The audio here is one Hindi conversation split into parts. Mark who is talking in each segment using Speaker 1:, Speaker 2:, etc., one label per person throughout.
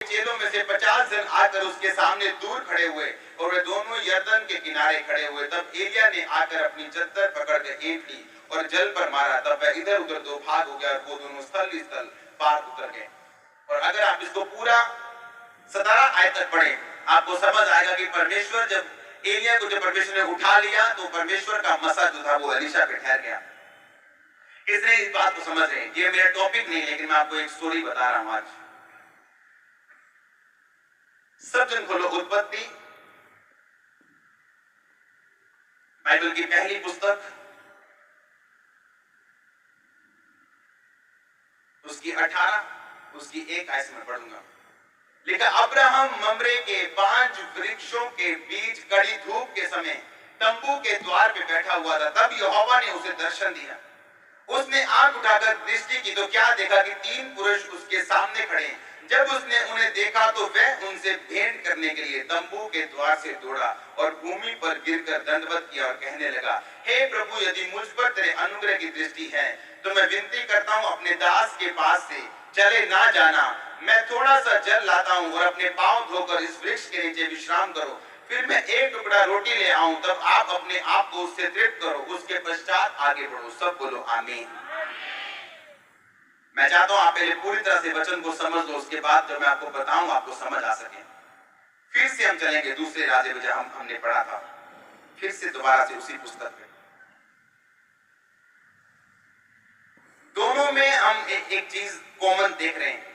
Speaker 1: चेलों में से 50 जन आकर उसके सामने दूर खड़े हुए और वे दोनों यरदन के किनारे खड़े हुए। तब एलिया ने आकर अपनी चद्दर पकड़कर हींच ली और जल पर मारा। तब वह इधर उधर दो भाग हो गया और वो दोनों स्थल पार उतर गए। और अगर आप इसको पूरा 17 आयत तक पढ़े, आपको समझ आएगा कि परमेश्वर जब एलिया को जब परमेश्वर ने उठा लिया तो परमेश्वर का मसा जो था वो एलीशा पे ठहर गया। इसलिए इस बात को समझ रहे हैं। ये मेरा टॉपिक नहीं, लेकिन मैं आपको एक स्टोरी बता रहा हूं आज। सब जन खोलो उत्पत्ति, बाइबल की पहली पुस्तक, उसकी 18, उसकी 1 आयत में पढ़ूंगा। लिखा, अब्राहम ममरे के 5 वृक्षों के बीच कड़ी धूप के समय तंबू के द्वार पे बैठा हुआ था। तब यहोवा ने उसे दर्शन दिया। उसने आंख उठाकर दृष्टि की तो क्या देखा कि 3 पुरुष उसके सामने खड़े हैं। जब उसने उन्हें देखा तो वह उनसे भेंट करने के लिए तंबू के द्वार से दौड़ा और भूमि पर गिरकर दंडवत किया और कहने लगा, हे प्रभु, यदि मुझ पर तेरे अनुग्रह की दृष्टि है तो मैं विनती करता हूँ अपने दास के पास से चले ना जाना। मैं थोड़ा सा जल लाता हूँ और अपने पांव धोकर इस वृक्ष के नीचे विश्राम करो। फिर मैं 1 टुकड़ा रोटी ले आऊं, तब आप अपने आप को उससे तृप्त करो। उसके पश्चात आगे बढ़ो। सब बोलो आमीन। मैं चाहता हूं आप पहले पूरी तरह से वचन को समझ लो, उसके बाद जब मैं आपको बताऊं आपको समझ आ सके। फिर से हम चलेंगे दूसरे राजे में जहां हमने पढ़ा था, फिर से दोबारा से उसी पुस्तक में। दोनों में हम एक चीज कॉमन देख रहे हैं।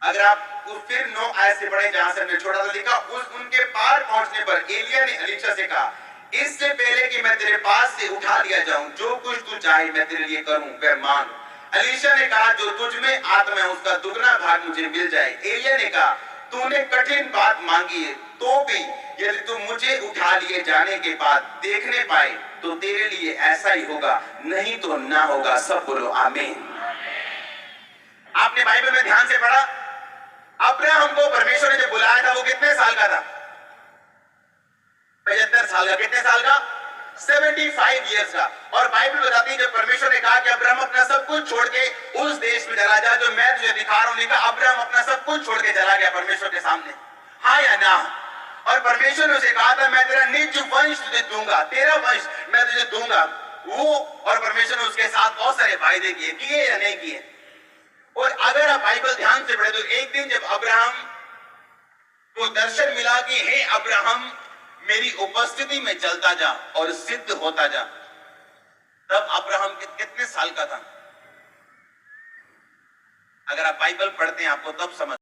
Speaker 1: अगर आप फिर 9 आयत से पढ़े जहां से हमने छोड़ा था, लिखा, उनके पार पहुंचने पर एलिया ने एलीशा से कहा, इससे पहले कि मैं तेरे पास से उठा लिया जाऊं, जो कुछ तू चाहे मैं तेरे लिए करूं वह मांग। एलीशा ने कहा, जो तुझ में आत्मा है उसका दुगना भाग मुझे मिल जाए। एलिया ने कहा, तूने कठिन बात मांगी है, तो भी यदि तू मुझे उठा लिए जाने के बाद देखने पाए तो तेरे लिए ऐसा ही होगा, नहीं तो ना होगा। सब बोलो आमीन। आपने बाइबल में ध्यान से पढ़ा, अब्राहम को परमेश्वर ने जब बुलाया था वो कितने साल का था? 75 साल का। कितने साल का? 75 इयर्स का। और बाइबल बताती है जब परमेश्वर ने कहा कि अब्राहम अपना सब कुछ छोड़ के उस देश में चला जा जो मैं तुझे दिखा रहा हूं, लिखा, अब्राहम अपना सब कुछ छोड़ के चला गया परमेश्वर के सामने। हाँ या ना? और परमेश्वर ने उसे कहा था, मैं तेरा निज वंश तुझे दूंगा, तेरा वंश मैं तुझे दूंगा। वो और परमेश्वर ने उसके साथ बहुत सारे वायदे किए या नहीं किए? और अगर आप बाइबल ध्यान से पढ़े तो एक दिन जब अब्राहम को दर्शन मिला कि हे अब्राहम, मेरी उपस्थिति में चलता जा और सिद्ध होता जा, तब अब्राहम कितने साल का था? अगर आप बाइबल पढ़ते हैं आपको तब समझ